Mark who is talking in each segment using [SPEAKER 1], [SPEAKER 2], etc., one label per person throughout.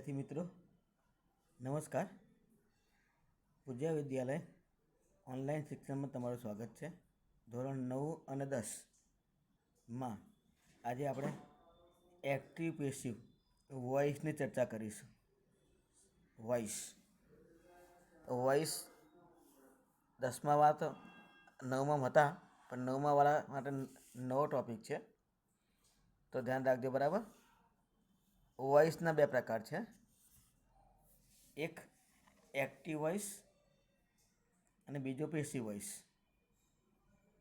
[SPEAKER 1] વિદ્યાર્થી મિત્રો નમસ્કાર. પૂજ્ય વિદ્યાલય ઓનલાઈન શિક્ષણમાં તમારું સ્વાગત છે. ધોરણ 9 અને 10માં આજે આપણે એક્ટિવ પેસિવ વોઇસની ચર્ચા કરીશું. વોઇસ 10મા વાળા તો 9માં હતા, પણ 9મા વાળા માટે નવો ટૉપિક છે, તો ધ્યાન રાખજો. બરાબર. વોઇસના બે પ્રકાર છે, એક એક્ટિવ વોઇસ અને બીજો પેસિવ વોઇસ.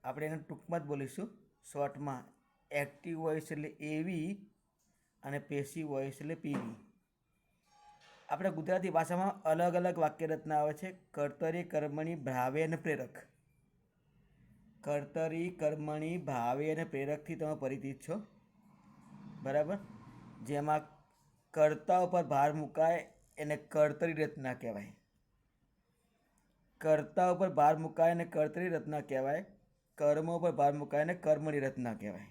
[SPEAKER 1] આપણે એને ટૂંકમાં જ બોલીશું, શોર્ટમાં. એક્ટિવ વોઇસ એટલે એવી અને પેસિવ વોઇસ એટલે પીવી. આપણે ગુજરાતી ભાષામાં અલગ અલગ વાક્ય રચના આવે છે. કર્તરી, કર્મણી, ભાવે અને પ્રેરક. કર્તરી, કર્મણી, ભાવે અને પ્રેરકથી તમે પરિચિત છો. બરાબર. જેમાં કર્તા ઉપર ભાર મુકાય એને કર્તરી રચના કહેવાય. કર્તા ઉપર ભાર મુકાય એને કર્તરી રચના કહેવાય. કર્મ ઉપર ભાર મુકાય એને કર્મની રચના કહેવાય.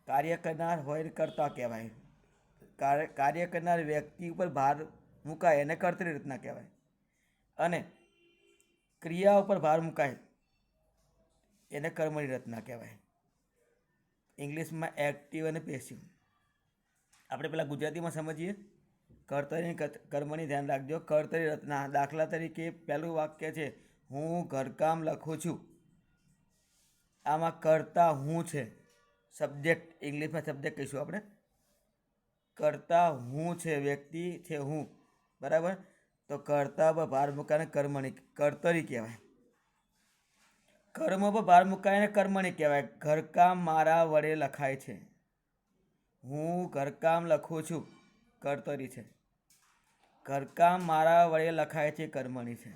[SPEAKER 1] કાર્ય કરનાર હોય એને કર્તા કહેવાય. કાર્ય કરનાર વ્યક્તિ ઉપર ભાર મુકાય એને કર્તરી રચના કહેવાય. અને ક્રિયા ઉપર ભાર મુકાય એને કર્મની રચના કહેવાય. ઇંગ્લિશમાં એક્ટિવ અને પેસિવ. આપણે પહેલાં ગુજરાતીમાં સમજીએ. કર્તરી કર્મની ધ્યાન રાખજો. કર્તરી રચના, દાખલા તરીકે પહેલું વાક્ય છે, હું ઘરકામ લખું છું. આમાં કર્તા હું છે, સબ્જેક્ટ. ઇંગ્લિશમાં સબ્જેક્ટ કહીશું આપણે. કર્તા હું છે, વ્યક્તિ છે હું. બરાબર. તો કર્તા પર ભાર મુકાય કર્મણી, કર્તરી કહેવાય. કર્મ પર ભાર મુકાય કર્મણી કહેવાય. ઘરકામ મારા વડે લખાય છે. હું ઘરકામ લખું છું, કર્તરી છે. ઘરકામ મારા વડે લખાય છે, કર્મણી છે.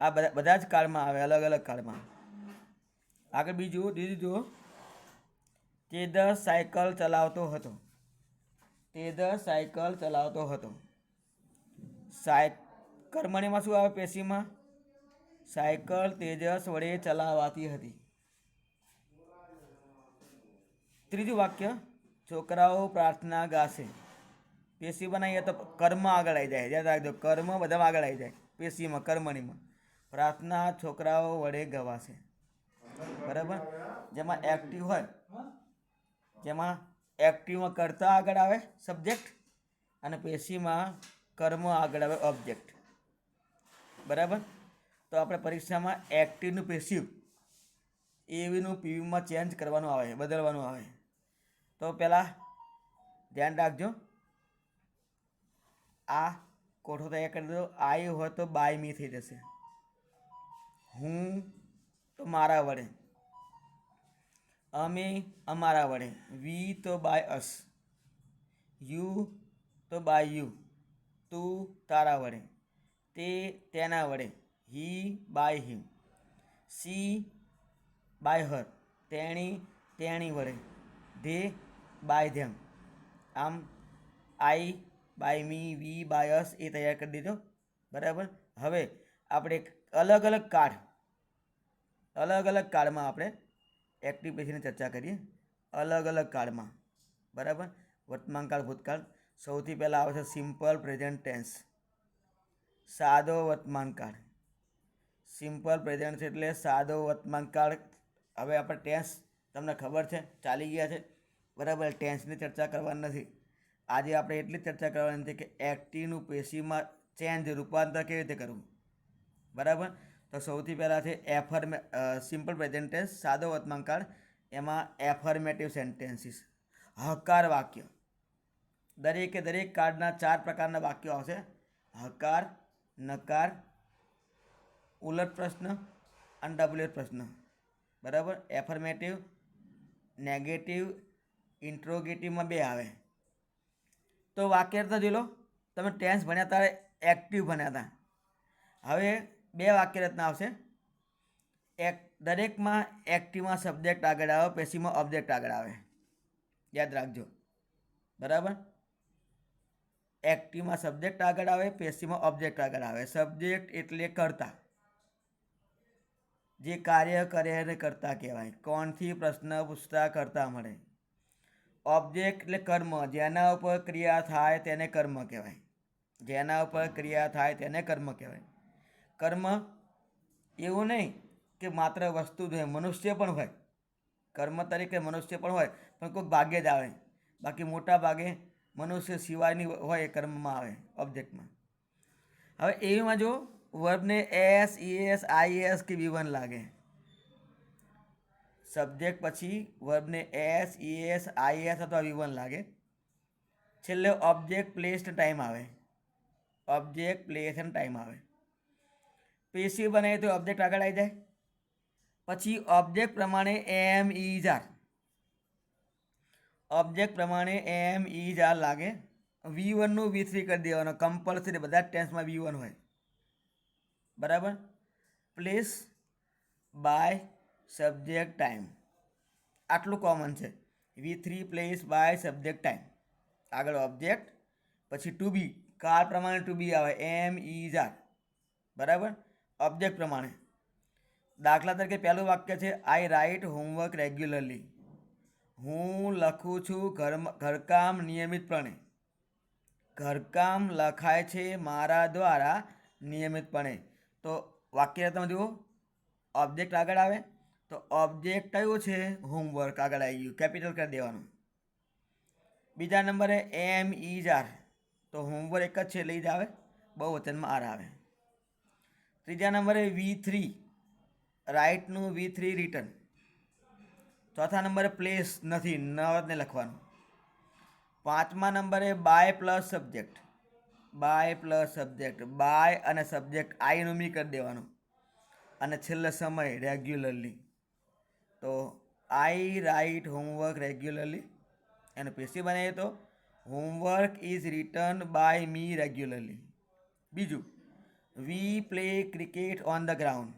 [SPEAKER 1] આ બધા જ કાળમાં આવે, અલગ અલગ કાળમાં. આગળ બીજું જુઓ. તેજસ સાયકલ ચલાવતો હતો. તેજસ સાયકલ ચલાવતો હતો. કર્મણીમાં શું આવે? પેશીમાં સાયકલ તેજસ વડે ચલાવાતી હતી. ત્રીજું વાક્ય, છોકરાઓ પ્રાર્થના ગાશે. પેશી બનાવીએ તો કર્મ આગળ આવી જાય. યાદ રાખજો, કર્મ બધામાં આગળ આવી જાય. પેશીમાં, કર્મણીમાં પ્રાર્થના છોકરાઓ વડે ગવાશે. બરાબર. જેમાં એક્ટિવ હોય, જેમાં એક્ટિવમાં કર્તા આગળ આવે, સબ્જેક્ટ, અને પેશીમાં કર્મ આગળ આવે, ઓબ્જેક્ટ. બરાબર. તો આપણે પરીક્ષામાં એક્ટિવનું પેસિવ, એવીનું પીવીમાં ચેન્જ કરવાનું આવે, બદલવાનું આવે. તો પહેલાં ધ્યાન રાખજો, આ કોઠો તૈયાર કરી દો. આઈ હોય તો બાય મી થઈ જશે. હું તો મારા વડે, અમે અમારા વડે, વી તો બાય અસ, યુ તો બાય યુ, તું તારા વડે, તે તેના વડે, હી by him, C by her, તેણી તેણી વડે, ધે બાય ધેમ. આમ આઈ બાય મી, વી બાય અસ એ તૈયાર કરી દીધો. બરાબર. હવે આપણે અલગ અલગ કાળમાં આપણે એક્ટિવ પેશીની ચર્ચા કરીએ. અલગ અલગ કાળમાં. બરાબર. વર્તમાનકાળ, ભૂતકાળ. સૌથી પહેલાં આવે છે સિમ્પલ પ્રેઝન્ટ ટેન્સ, સાદો વર્તમાનકાળ. સિમ્પલ પ્રેઝન્ટ એટલે સાદો વર્તમાનકાળ. હવે આપણે ટેન્સ તમને ખબર છે, ચાલી ગયા છે. બરાબર. ટેન્સની ચર્ચા કરવાની નથી. આજે આપણે એટલી ચર્ચા કરવાની છે કે એક્ટિવનું પેશીમાં ચેન્જ, રૂપાંતર કેવી રીતે કરવું. બરાબર. તો સૌથી પહેલાં છે સિમ્પલ પ્રેઝન્ટ ટેન્સ, સાદો વર્તમાનકાળ. એમાં એફર્મેટિવ સેન્ટેન્સીસ, હકાર વાક્ય. દરેકે દરેક કાળના 4 પ્રકારના વાક્યો આવશે: હકાર, નકાર, ઉલટ પ્રશ્ન અને ડબલ પ્રશ્ન. બરાબર. એફર્મેટિવ, નેગેટિવ, ઇન્ટ્રોગેટિવમાં 2 આવે. તો વાક્ય તો જોઈ લો. તમે ટેન્સ ભણ્યા ત્યારે એક્ટિવ ભણ્યા હતા. હવે 2 વાક્ય રચના આવશે. દરેકમાં એક્ટિવમાં સબ્જેક્ટ આગળ આવે, પેશીમાં ઓબ્જેક્ટ આગળ આવે. યાદ રાખજો. બરાબર. એક્ટિવમાં સબ્જેક્ટ આગળ આવે, પેશીમાં ઓબ્જેક્ટ આગળ આવે. સબ્જેક્ટ એટલે કર્તા, જે કાર્ય કરે એને કર્તા કહેવાય. કોણથી પ્રશ્ન પૂછતા કર્તા મળે. ઓબ્જેક્ટ એટલે કર્મ, જેના ઉપર ક્રિયા થાય તેને કર્મ કહેવાય. જેના ઉપર ક્રિયા થાય તેને કર્મ કહેવાય. કર્મ એવું નહીં કે માત્ર વસ્તુ જ હોય, મનુષ્ય પણ હોય. કર્મ તરીકે મનુષ્ય પણ હોય, પણ કોઈક ભાગ્યે જ આવે. બાકી મોટા ભાગે મનુષ્ય સિવાયની હોય એ કર્મમાં આવે, ઓબ્જેક્ટમાં. હવે એમાં જો વર્બને એસ, ઈએસ, આઈએસ કે V1 લાગે. સબ્જેક્ટ પછી વર્બને એસ, ઈએસ, આઈએસ અથવા V1 લાગે. છેલ્લે ઓબ્જેક્ટ, પ્લેસ, ટાઈમ આવે. ઓબ્જેક્ટ, પ્લેસ એન્ડ ટાઈમ આવે. પેશિવ બનાવીએ તો ઓબ્જેક્ટ આગળ આવી જાય. પછી ઓબ્જેક્ટ પ્રમાણે એમ, ઇઝ, આર. ઓબ્જેક્ટ પ્રમાણે એમ, ઇઝ, આર લાગે. V1નું V3 કરી દેવાનો કમ્પલસરી, બધા જ ટેન્સમાં V1 હોય. બરાબર. પ્લેસ, બાય, સબ્જેક્ટ, ટાઈમ, આટલું કોમન છે. V3 place, by, subject, time. આગળ ઓબ્જેક્ટ, પછી ટુ બી, કાળ પ્રમાણે ટુ બી આવે એમ, ઇઝ, આર. બરાબર. ઓબ્જેક્ટ પ્રમાણે દાખલા તરીકે પહેલું વાક્ય છે આઈ રાઇટ હોમવર્ક રેગ્યુલરલી. હું લખું છું ઘરકામ નિયમિતપણે. ઘરકામ લખાય છે મારા દ્વારા નિયમિતપણે. તો વાક્ય તમે જુઓ, ઓબ્જેક્ટ આગળ આવે તો ઓબ્જેક્ટ કયું છે? હોમવર્ક આગળ આવી ગયું, કેપિટલ કરી દેવાનું. બીજા નંબરે એમ, ઇઝ, આર. તો હોમવર્ક એક જ છે એટલે જ આવે, બહુવચનમાં આર આવે. ત્રીજા નંબરે V3, રાઇટનું V3 રિટર્ન. ચોથા નંબરે પ્લેસ નથી, નને લખવાનું. પાંચમા નંબરે by plus subject. By plus subject, by અને સબ્જેક્ટ આઈનું મી કરી દેવાનું. અને છેલ્લે સમય રેગ્યુલરલી. તો આઈ રાઇટ હોમવર્ક રેગ્યુલરલી. એનું પેશી બનાવીએ તો homework is return by me regularly. બીજું, we play cricket on the ground.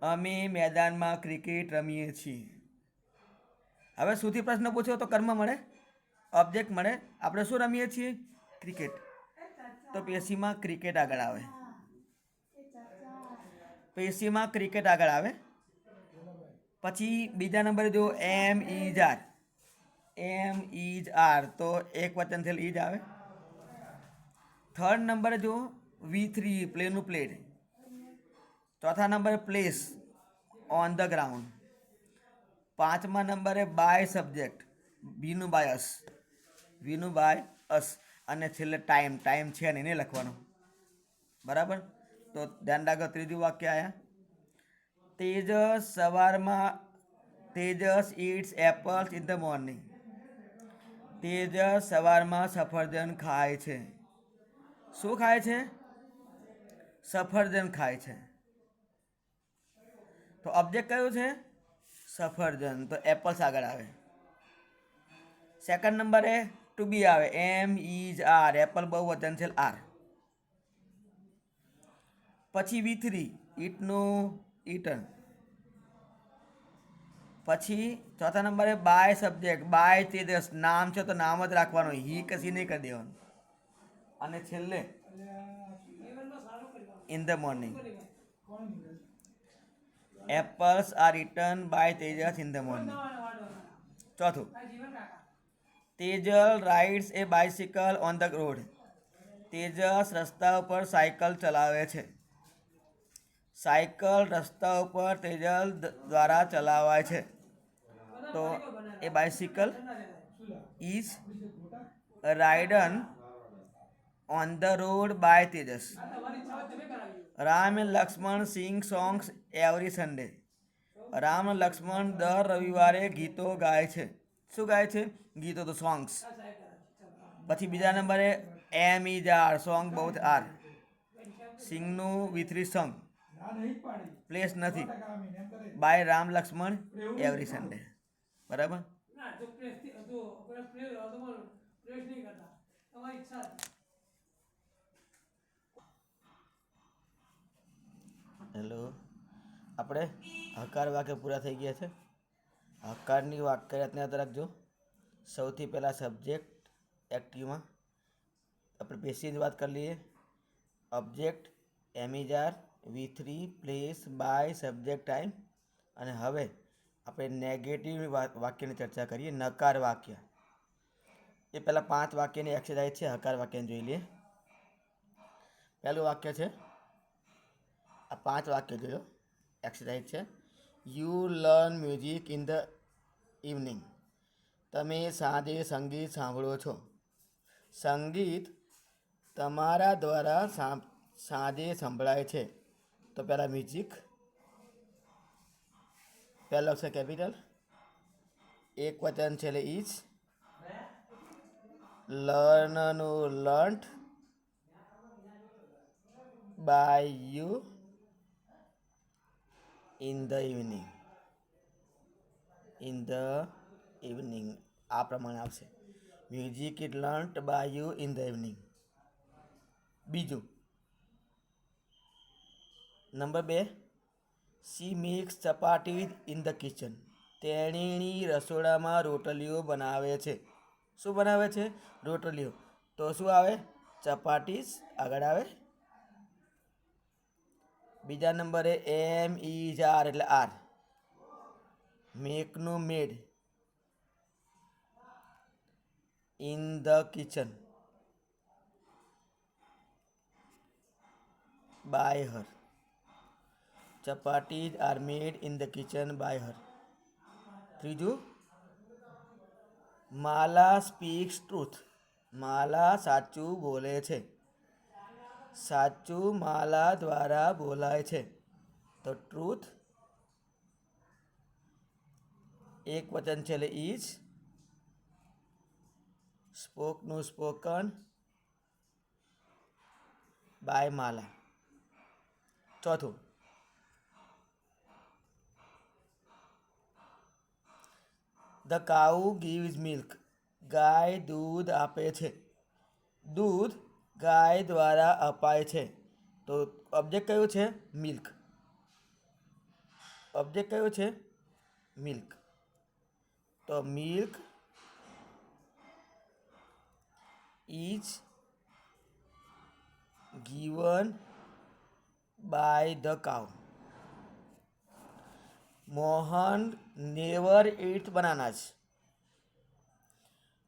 [SPEAKER 1] અમે મેદાનમાં ક્રિકેટ રમીએ છીએ. હવે સુધી પ્રશ્ન પૂછ્યો તો કર્મ મળે, ઓબ્જેક્ટ મળે. આપણે શું રમીએ છીએ? ક્રિકેટ. તો પેશીમાં ક્રિકેટ આગળ આવે. પેશીમાં ક્રિકેટ આગળ આવે. પછી બીજા નંબરે જો am, is, are. Am, is, are. તો એક વચન થયેલ ઇઝ આવે. થર્ડ નંબરે જો V3 પ્લેનું પ્લેડ. ચોથા નંબરે પ્લેસ ઓન ધ ગ્રાઉન્ડ. પાંચમા નંબરે બાય સબ્જેક્ટ, વીનું બાય અસ. વીનું બાય અસ. અને છેલ્લે ટાઈમ, ટાઈમ છે ને એને લખવાનું. બરાબર. તો ધ્યાન રાખો, ત્રીજું વાક્ય આવ્યા. તેજસ સવારમાં, Tejas eats apples in the morning. Tejas સવારમાં સફરજન ખાય છે. શું ખાય છે? સફરજન ખાય છે. તો ઓબ્જેક્ટ કયું છે? સફરજન. તો એપલ્સ આગળ આવે. સેકન્ડ નંબરે ટુ બી આવે એમ, ઇઝ, આર. એપલ બહુવચન છે આર. પછી V3 ઇટનું ઇટન. પછી ચોથા નંબરે બાય સબ્જેક્ટ, બાય તેજસ. નામ છે તો નામ જ રાખવાનું, હી કસી નહીં કરી દેવાનું. અને છેલ્લે in the morning. Apples are eaten by Tejas in the morning. ચોથું, Tejal rides a bicycle on the road. Tejas રસ્તા ઉપર સાયકલ ચલાવે છે. સાયકલ રસ્તા ઉપર તેજલ દ્વારા ચલાવાય છે. તો a bicycle is ridden on the road by Tejas. Ram and Lakshman sing songs every Sunday. Ram Lakshman દર રવિવારે ગીતો ગાય છે. શું ગાય છે? ગીતો, તો સોંગ્સ. પછી બીજા નંબરે એમ, ઇઝ, આર. સોંગ બહુ આર. સિંગનું V3 સોંગ. પ્લેસ નથી, by Ram Lakshman every Sunday. બરાબર. હેલો, આપણે હકાર વાક્ય પૂરા થઈ ગયા છે. હકારની વાક્યરચના રાખજો. સૌથી પહેલાં સબ્જેક્ટ એક્ટિવમાં આપણે પેશીની વાત કરી લઈએ. Object am, is, are. V3 place by subject time. અને હવે આપણે નેગેટિવ વાક્યની ચર્ચા કરીએ. નકાર વાક્ય એ પહેલાં 5 વાક્યની એક્સરસાઇઝ છે. હકાર વાક્યને જોઈ લઈએ. પહેલું વાક્ય છે, આ 5 વાક્ય જોયો, એક્સરસાઇઝ છે. You learn music in the evening. તમે સાંજે સંગીત સાંભળો છો. સંગીત તમારા દ્વારા સાંજે સંભળાય છે. તો પહેલાં મ્યુઝિક, પહેલો અક્ષર કેપિટલ, એક વચન છે એટલે ઇઝ, લર્નનું learnt, by you in the evening. In the evening આ પ્રમાણે આવશે. Music is learnt by you in the evening. બીજું number 2, she makes chapati in the kitchen. તેણીની રસોડામાં રોટલીઓ બનાવે છે. શું બનાવે છે? રોટલીઓ. તો શું આવે? ચપાટીસ આગળ આવે. બીજા નંબરે એમ ઇઝ આર એટલે આર, મેકનું made in the kitchen by her. Chapatis are made in the kitchen by her. ત્રીજું, માલા સ્પીક્સ ટ્રુથ. માલા સાચું બોલે છે. સાચું માલા દ્વારા બોલાય છે. તો ટ્રુથ એક વચન છે એટલે ઇઝ, સ્પોકનું સ્પોકન બાય માલા. ચોથું, ધ કાઉ ગીવ્સ મિલ્ક. ગાય દૂધ આપે છે. દૂધ ગાય દ્વારા અપાય છે. તો ઓબ્જેક્ટ કયું છે? મિલ્ક. ઓબ્જેક્ટ કયું છે? મિલ્ક. તો milk is given by the cow. Mohan never eats bananas.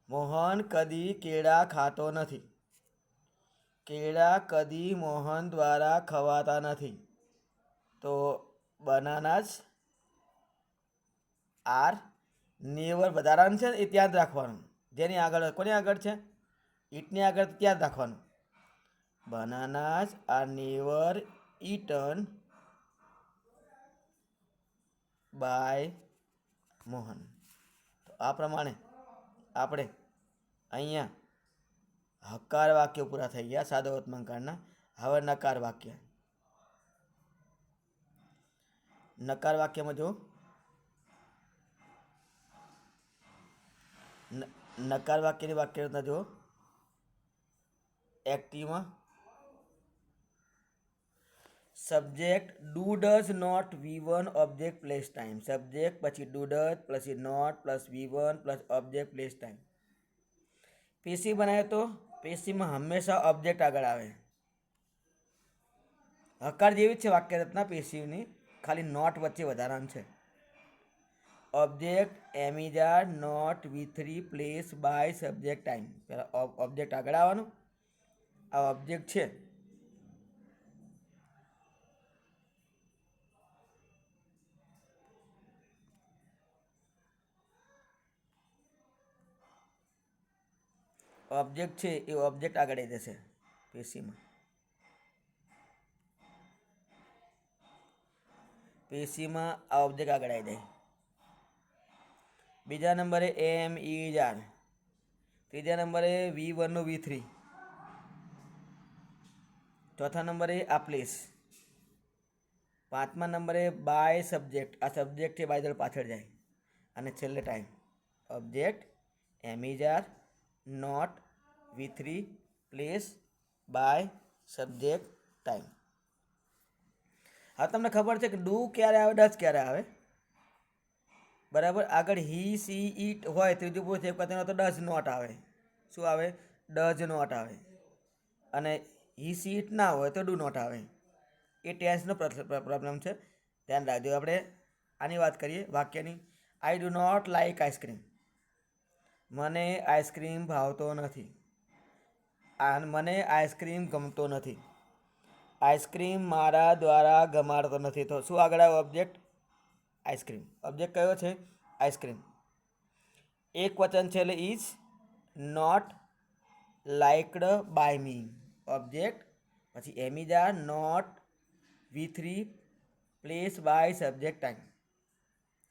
[SPEAKER 1] Mohan કદી કેળા ખાતો નથી. કેળા કદી મોહન દ્વારા ખવાતા નથી. તો બનાનાસ આર નેવર વધારાનું છે એ ત્યાં જ રાખવાનું. જેની આગળ કોની આગળ છે? ઈટની આગળ ત્યાં જ રાખવાનું. Bananas are never eaten by Mohan. તો આ પ્રમાણે આપણે અહીંયા હકાર વાક્યો પૂરા થઈ ગયા સાદા વર્તમાનકાળના. હવે નકાર વાક્ય. નકાર વાક્યમાં જો નકાર વાક્યની વાક્ય રચના જો એક્ટિવમાં subject do does not V1 object place time. Subject પછી ડુ ડઝ પછી not plus V1 plus object place time. પેશી બનાવે તો પેશીમાં હંમેશા ઓબ્જેક્ટ આગળ આવે. હકાર જેવી જ છે વાક્ય રચના પેશીવની, ખાલી નોટ વચ્ચે વધારાનું છે. Object am is are not V3 place by subject time. પહેલાં ઓબ્જેક્ટ આગળ આવવાનું. આ ઓબ્જેક્ટ છે. ઓબ્જેક્ટ છે એ ઓબ્જેક્ટ આગળ આવી જશે પેશીમાં. પેશીમાં આ ઓબ્જેક્ટ આગળ આવી જાય. બીજા નંબરે એમ ઇઝ આર. ત્રીજા નંબરે V1 નો V3. ચોથા નંબરે આ પ્લેસ. પાંચમા નંબરે બાય સબ્જેક્ટ. આ સબ્જેક્ટ છે બાય પાછળ જાય. અને છેલ્લે time. Object am is are not V3 place by subject time. હવે તમને ખબર છે કે ડુ ક્યારે આવે, ડઝ ક્યારે આવે. બરાબર. આગળ હી સી ઇટ હોય ત્રીજું પુરુષ એક વચન હોય તો ડઝ નોટ આવે. શું આવે? ડઝ નોટ આવે. અને હી સી ઇટ ના હોય તો ડુ નોટ આવે. એ ટેન્સનો પ્રોબ્લેમ છે, ધ્યાન રાખજો. આપણે આની વાત કરીએ વાક્યની. I do not like ice cream. મને આઈસ્ક્રીમ ભાવતો નથી. મને આઈસ્ક્રીમ ગમતો નથી. આઈસ્ક્રીમ મારા દ્વારા ગમાડતો નથી. તો શું આગળ આવે ઓબ્જેક્ટ? આઈસ્ક્રીમ. ઓબ્જેક્ટ કયો છે? આઈસ્ક્રીમ. એક વચન છે એટલે is not liked by me. Object પછી am is are not V3 place by subject time.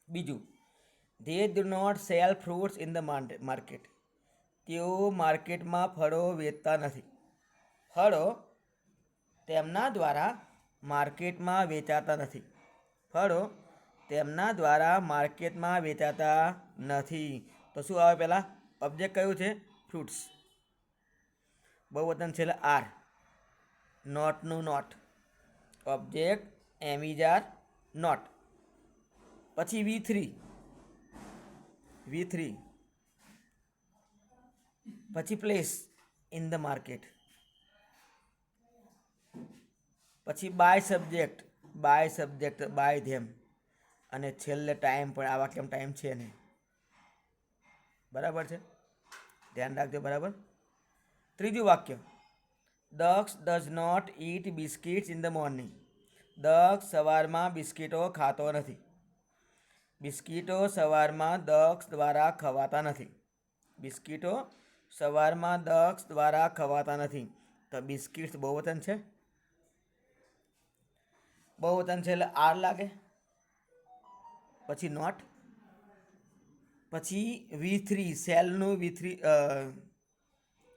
[SPEAKER 1] બીજું, they do not sell fruits in the market. તેઓ માર્કેટમાં ફળો વેચતા નથી. ફળો તેમના દ્વારા માર્કેટમાં વેચાતા નથી. ફળો તેમના દ્વારા માર્કેટમાં વેચાતા નથી. તો શું આવે પહેલાં? ઓબ્જેક્ટ કયું છે? ફ્રૂટ્સ. બહુવચન છે એટલે આર. નોટનું not. Object am is are not. પછી V3 પછી પ્લેસ ઇન ધ માર્કેટ. પછી બાય સબ્જેક્ટ બાય ધેમ. અને છેલ્લે ટાઈમ, પણ આ વાક્યમાં ટાઈમ છે નહીં. બરાબર છે? ધ્યાન રાખજો. બરાબર. ત્રીજું વાક્ય, Daksh does not eat biscuits in the morning. Daksh સવારમાં બિસ્કિટો ખાતો નથી. બિસ્કિટો સવારમાં દક્ષ દ્વારા ખવાતા નથી. બિસ્કિટો સવારમાં દક્ષ દ્વારા ખવાતા નથી. તો બિસ્કિટ્સ બહુવચન છે. બહુવચન છે એટલે આર લાગે. પછી નોટ. પછી V3 સેલનું V3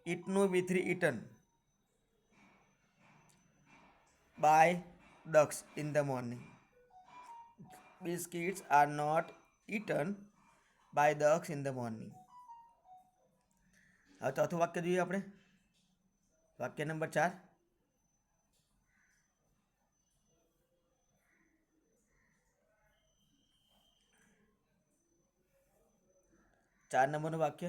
[SPEAKER 1] ઇટનું V3 eaten by ducks in the morning. Biscuits are not eaten by ducks in the morning. હવે ચોથું વાક્ય જોઈએ આપણે. વાક્ય નંબર 4. ચાર નંબરનું વાક્ય,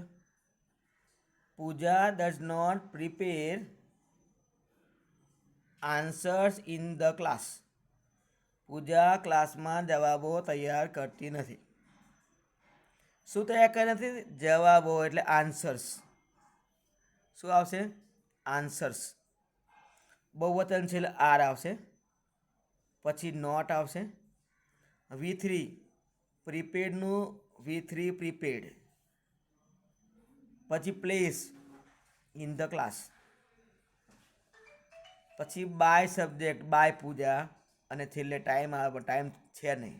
[SPEAKER 1] Pooja does not prepare answers in the class. Pooja class જવાબો તૈયાર કરતી નથી. શું તૈયાર કરતી નથી? જવાબો એટલે આન્સર્સ. શું આવશે? આન્સર્સ. બહુવચન છે એટલે આર આવશે. પછી નોટ આવશે. V3 પ્રિપેડનું V3 પ્રિપેડ. પછી પ્લેસ ઇન ધ ક્લાસ. પછી બાય સબ્જેક્ટ બાય પૂજા. અને છેલ્લે ટાઈમ આવે, ટાઈમ છે નહીં.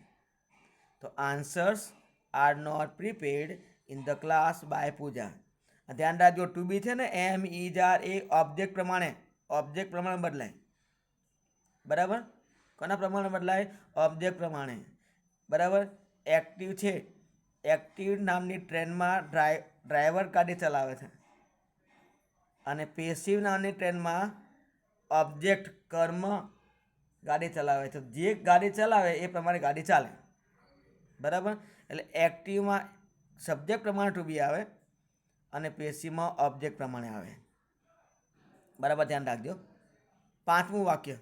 [SPEAKER 1] તો answers are not prepared in the class by Pooja. ધ્યાન રાખજો, ટુ બી છે ને એમ ઇઝ આર એ ઓબ્જેક્ટ પ્રમાણે બદલાય. બરાબર? કોના પ્રમાણે બદલાય? ઓબ્જેક્ટ પ્રમાણે. બરાબર? એક્ટિવ છે. એક્ટિવ નામની ટ્રેનમાં ડ્રાઈવર ગાડી ચલાવે છે. અને પેસિવ નામની ટ્રેનમાં ઓબ્જેક્ટ કર્મ ગાડી ચલાવે છે. જે ગાડી ચલાવે એ પ્રમાણે ગાડી ચાલે. બરાબર? એટલે એક્ટિવમાં સબ્જેક્ટ પ્રમાણે ટુ બી આવે અને પેસિવમાં ઓબ્જેક્ટ પ્રમાણે આવે. બરાબર? ધ્યાન રાખજો. પાંચમું વાક્ય.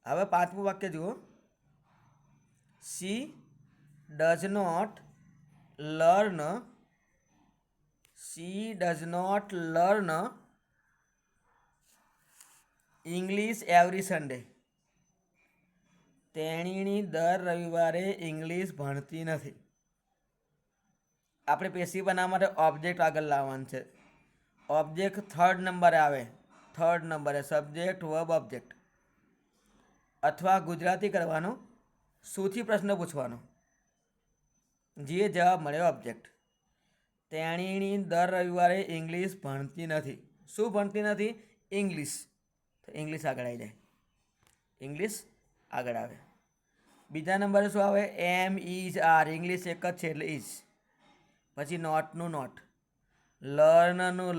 [SPEAKER 1] હવે પાંચમું વાક્ય જુઓ. She does not learn English every Sunday. તેણીની દર રવિવારે ઇંગ્લિશ ભણતી નથી. આપણે પેશી બનાવવા માટે ઓબ્જેક્ટ આગળ લાવવાનું છે. ઓબ્જેક્ટ થર્ડ નંબરે આવે. થર્ડ નંબરે સબ્જેક્ટ વર્બ ઓબ્જેક્ટ. અથવા ગુજરાતી કરવાનો, શુંથી પ્રશ્ન પૂછવાનો, જે જવાબ મળે ઓબ્જેક્ટ. તેણીની દર રવિવારે ઇંગ્લિશ ભણતી નથી. શું ભણતી નથી? ઇંગ્લિશ. તો ઇંગ્લિશ આગળ આવી જાય. ઇંગ્લિશ આગળ આવે. બીજા નંબરે શું આવે? Am is R. ઇંગ્લિશ એક જ છે એટલે ઇઝ. પછી નોટનું નોટ. લર્નનું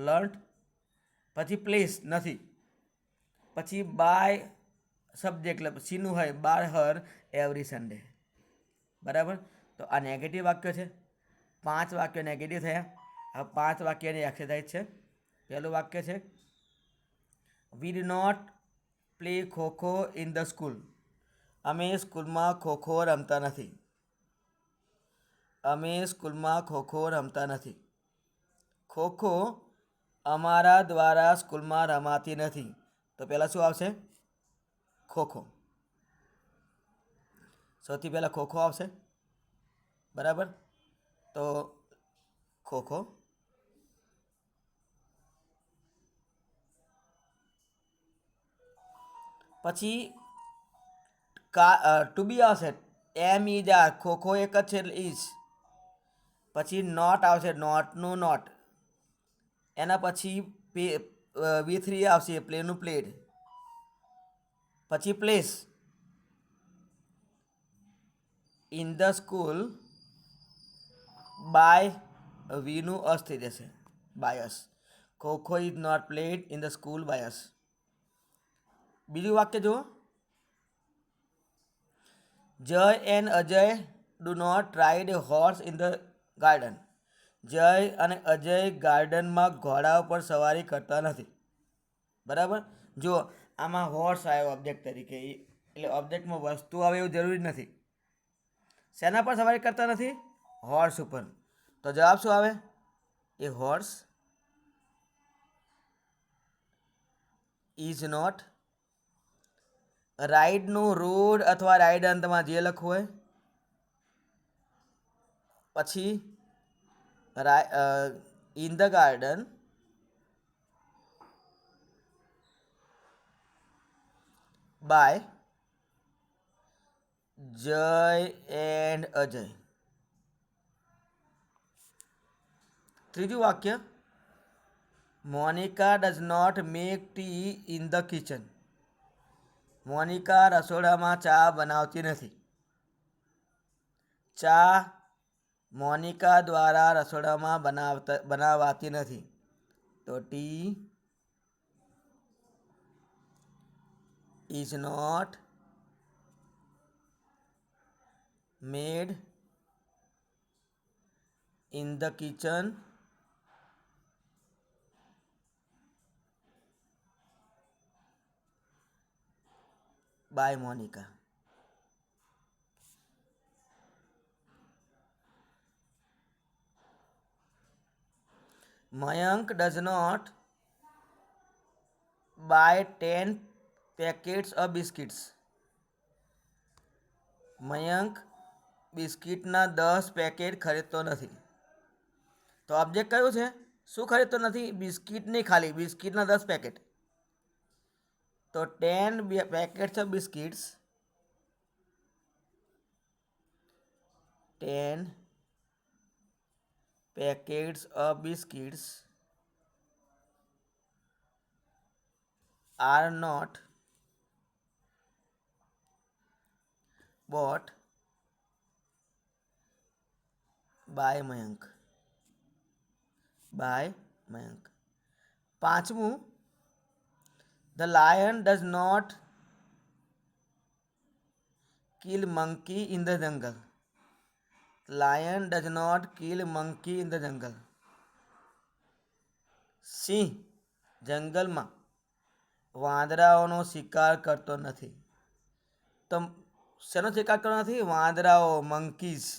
[SPEAKER 1] લર્ન્ટ. પછી પ્લેસ નથી. પછી બાય સબ્જેક્ટ એટલે સીનું હોય બાર હર એવરી સન્ડે. બરાબર? તો આ નેગેટિવ વાક્ય છે. 5 વાક્યો નેગેટિવ થયા. હવે 5 વાક્યની એક્સરસાઇઝ છે. પહેલું વાક્ય છે, we do not play kho kho in the school. અમે સ્કૂલમાં ખોખો રમતા નથી. અમે સ્કૂલમાં ખોખો રમતા નથી. ખોખો અમારા દ્વારા સ્કૂલમાં રમાતી નથી. તો પહેલાં શું આવશે? ખોખો. સૌથી પહેલાં ખોખો આવશે. બરાબર. તો ખોખો. પછી ટુ બી આવશે. એમ ઇઝ આર. ખોખો એક જ છે એટલે ઇઝ. પછી નોટ આવશે. નોટનું નોટ. એના પછી V3 આવશે. પ્લેનું પ્લેડ. પછી place. In the school by વીનું અસ થઈ જશે. By us. Kho kho is not played in the school by us. બીજું વાક્ય જુઓ. Jay and Ajay do not ride horse in the garden. Jay અને અજય ગાર્ડનમાં ઘોડા ઉપર સવારી કરતા નથી. બરાબર. જુઓ આમાં હોર્સ આવ્યો ઓબ્જેક્ટ તરીકે, એટલે ઓબ્જેક્ટમાં વસ્તુ આવે એવું જરૂરી નથી. શેના પર સવારી કરતા નથી? હોર્સ ઉપર. તો જવાબ શું આવે? A horse is not. રાઇડનું રોડ અથવા રાઇડ અંતમાં જે લખવું હોય. પછી in the garden by Jay and Ajay. ત્રીજું વાક્ય. Monica does not make tea in the kitchen. Monica રસોડામાં ચા બનાવતી નથી. ચા મોનિકા દ્વારા રસોડામાં બનાવાતી નથી. તો tea is not made in the kitchen by Monica. Mayank does not buy 10 packets of biscuits. Mayank બિસ્કિટના 10 પેકેટ ખરીદતો નથી. તો ઓબ્જેક્ટ કયું છે? શું ખરીદતો નથી? બિસ્કિટ નહીં, ખાલી બિસ્કિટના 10 પેકેટ. તો 10 packets of biscuits, 10 packets of biscuits are not bought by Mayank. By Mayank. પાંચમું. The lion does not kill monkey in the jungle. Lion does not kill monkey in the jungle. સિંહ જંગલમાં વાંદરાઓનો શિકાર કરતો નથી. તો શેનો શિકાર કરતો નથી? વાંદરાઓ, monkeys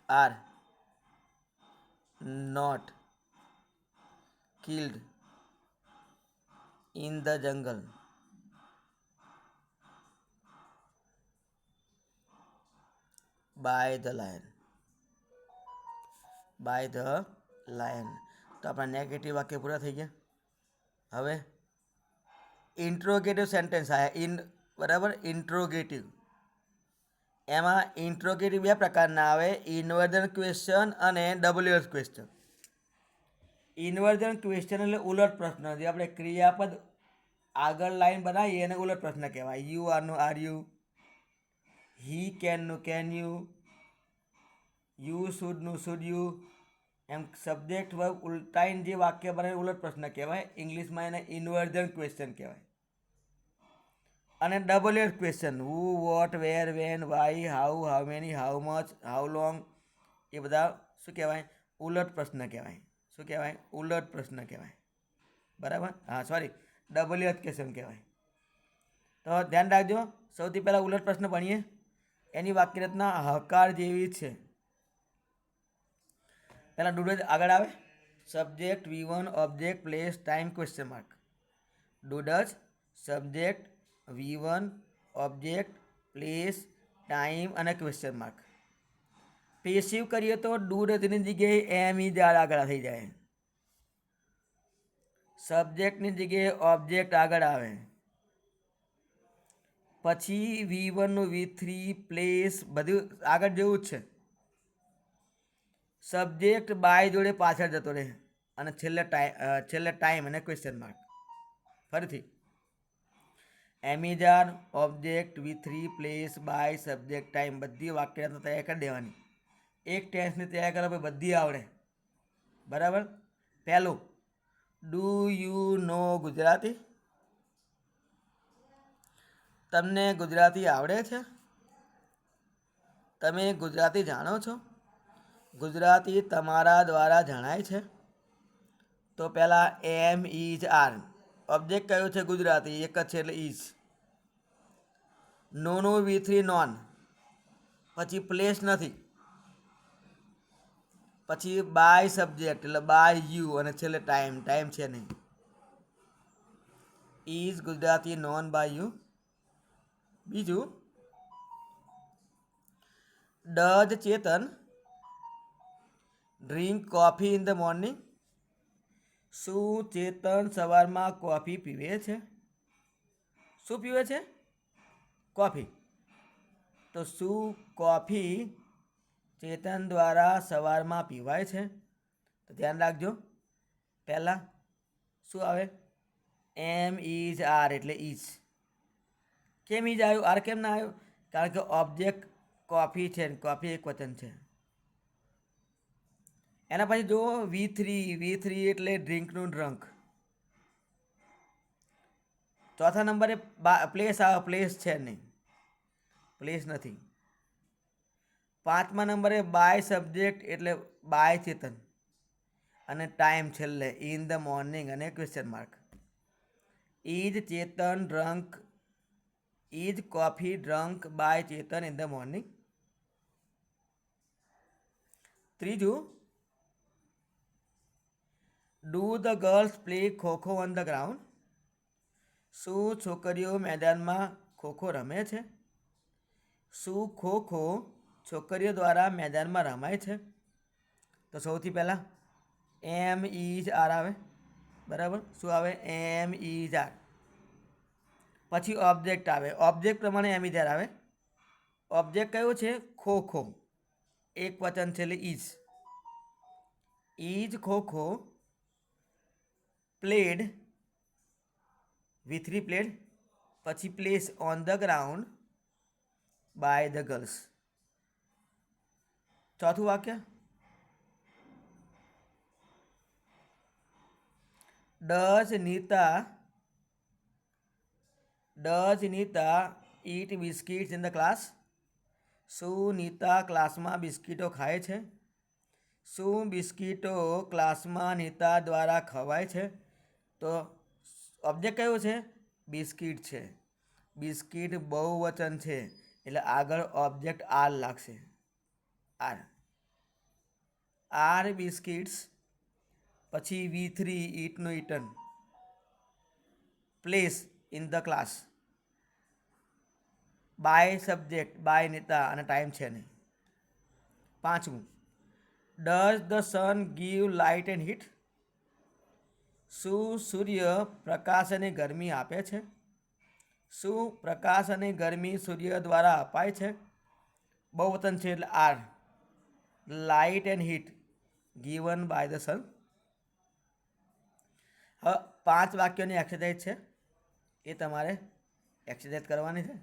[SPEAKER 1] are not killed in the jungle by the lion. by the lion. તો આપણા નેગેટિવ વાક્ય પૂરા થઈ ગયા. હવે ઇન્ટ્રોગેટિવ સેન્ટેન્સ આવ્યા. બરાબર. ઇન્ટ્રોગેટિવ. એમાં ઇન્ટ્રોગેટિવ બે પ્રકારના આવે. ઇન્વર્ઝન ક્વેશ્ચન અને WH ક્વેશ્ચન. ઇન્વર્ઝન ક્વેશ્ચન એટલે ઉલટ પ્રશ્ન. જે આપણે ક્રિયાપદ આગળ લાઈન બનાવીએ એને ઉલટ પ્રશ્ન કહેવાય. યુ આરનું આર યુ, હી કેનનું કેન યુ શુડનું શુડ યુ. એમ સબ્જેક્ટ વર્બ ઉલટાઈને જે વાક્ય બને ઉલટ પ્રશ્ન કહેવાય. ઇંગ્લિશમાં એને ઇન્વર્ઝન ક્વેશ્ચન કહેવાય. અને WH question who, what, where, when, why, how, how many, how much, how long, એ બધા શું કહેવાય? ઉલટ પ્રશ્ન કહેવાય. શું કહેવાય? ઉલટ પ્રશ્ન કહેવાય. બરાબર. હા, સોરી, WH ક્વેશ્ચન કહેવાય. તો ધ્યાન રાખજો, સૌથી પહેલાં ઉલટ પ્રશ્ન ભણીએ. એની વાક્યરચના હકાર જેવી છે. પહેલાં ડૂડજ આગળ આવે. Subject V1 object place time question mark. Do does subject V1 object place time અને ક્વેશ્ચન માર્ક. પેસિવ કરીએ તો ડૂડજની જગ્યાએ એમ ઇઝ આર આગળ થઈ જાય. સબ્જેક્ટની જગ્યાએ ઓબ્જેક્ટ આગળ આવે. પછી V1નું V3 પ્લેસ બધું આગળ જેવું જ છે. સબ્જેક્ટ બાય જોડે પાછળ જતો રહે અને છેલ્લે ટાઈમ અને ક્વેશ્ચન માર્ક. ફરીથી am is are object V3 place by subject time બધી વાક્યરચના તૈયાર કરી દેવાની. એક ટેન્સની તૈયાર કરો ભાઈ, બધી આવડે. બરાબર. પહેલું, ડુ યુ નો ગુજરાતી? તમને ગુજરાતી આવડે છે? તમે ગુજરાતી જાણો છો? ગુજરાતી તમારા દ્વારા જણાય છે? તો પહેલાં એમ ઇઝ આર, ઓબ્જેક્ટ કયો છે? ગુજરાતી, એક જ છે એટલે ઇઝ. નોનો V3 નોન, પછી પ્લેસ નથી, પછી બાય સબ્જેક્ટ એટલે બાય યુ અને છેલ્લે ટાઈમ, ટાઈમ છે નહીં. Is Gujarati, known by you. બીજું, does Chetan drink coffee in the morning? શું ચેતન સવારમાં કોફી પીવે છે? શું પીવે છે? કોફી. તો શું કોફી ચેતન દ્વારા સવારમાં પીવાય છે? તો ધ્યાન રાખજો, પહેલાં શું આવે? એમ ઇઝ આર એટલે ઇઝ. કેમ ઇઝ આવ્યું? આર કેમ ના આવ્યું? કારણ કે ઓબ્જેક્ટ કોફી છે, કોફી એક વચન છે. એના પછી જો V3 એટલે ડ્રિંકનું ડ્રંક. ચોથા નંબરે પ્લેસ આવે, પ્લેસ છે નહીં, પ્લેસ નથી. પાંચમા નંબરે બાય સબ્જેક્ટ એટલે બાય ચેતન અને ટાઈમ છેલ્લે ઇન ધ મોર્નિંગ અને question mark. Is Chetan drunk, is coffee drunk by Chetan in the morning. ત્રીજું, do the girls play kho kho on the ground? શું છોકરીઓ મેદાનમાં ખોખો રમે છે? શું ખોખો છોકરીઓ દ્વારા મેદાનમાં રમાય છે? તો સૌથી પહેલાં એમ ઇઝ આર આવે. બરાબર. શું આવે? Am is are. પછી ઓબ્જેક્ટ આવે, ઓબ્જેક્ટ પ્રમાણે એમ ઇઝ આર આવે. ઓબ્જેક્ટ કયો છે? ખોખો, એક વચન છે એટલે is. Is kho kho played, V3 played, પછી place on the ground by the girls. ચોથું વાક્ય, does Nita eat biscuits in the class? શું નીતા ક્લાસમાં બિસ્કિટો ખાય છે? શું બિસ્કિટો ક્લાસમાં નીતા દ્વારા ખવાય છે? તો ઓબ્જેક્ટ કયો છે? બિસ્કિટ છે. બિસ્કિટ બહુવચન છે એટલે આગળ ઓબ્જેક્ટ આર લાગશે. આર, આર બિસ્કિટ્સ, પછી V3 ઈટનું eaten, place in the class, by subject by Neta અને ટાઈમ છે નહીં. પાંચમું, does the sun give light and heat? શું સૂર્ય પ્રકાશ અને ગરમી આપે છે? શું પ્રકાશ અને ગરમી સૂર્ય દ્વારા અપાય છે? બહુવચન છે એટલે are. Light and heat given by the sun. હવે 5 વાક્યોની એક્સરસાઇઝ છે, એ તમારે એક્સરસાઇઝ કરવાની છે.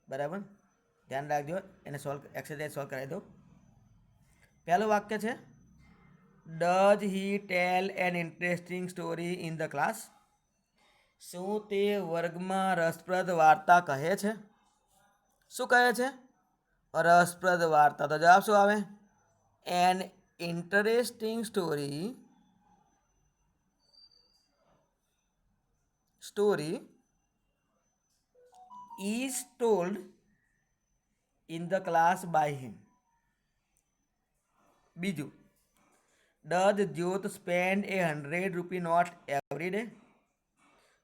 [SPEAKER 1] બરાબર. ધ્યાન રાખજો, એને એક્સરસાઇઝ સોલ્વ કરાવી દો. પહેલું વાક્ય છે, does he tell an interesting story in the class? શું તે વર્ગમાં રસપ્રદ વાર્તા કહે છે? શું કહે છે? રસપ્રદ વાર્તા. તો જવાબ શું આવે? N interesting story is told in the class by him. બીજું, does જ્યોત spend ₹100 નોટ every day?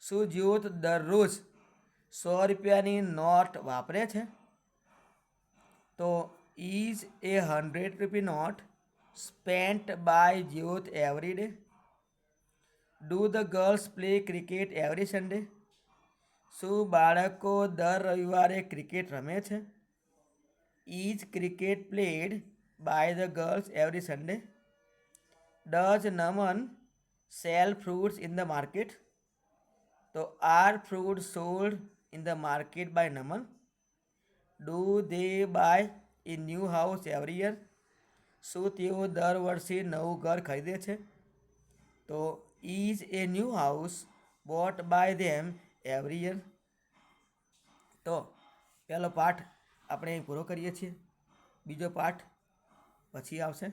[SPEAKER 1] શું જ્યોત દરરોજ 100 રૂપિયાની નોટ વાપરે છે? તો is ₹100 નોટ spent by જ્યોત every day? Do the girls play cricket every Sunday? શું બાળકો દર રવિવારે ક્રિકેટ રમે છે? Is cricket played by the girls every Sunday? Does Naman sell fruits in the market? તો are fruits sold in the market by Naman? Do they buy a new house every year? શું તેઓ દર વર્ષે નવું ઘર ખરીદે છે? તો is a new house bought by them every year? તો પહેલો પાઠ આપણે પૂરો કરીએ છીએ. બીજો પાઠ પછી આવશે.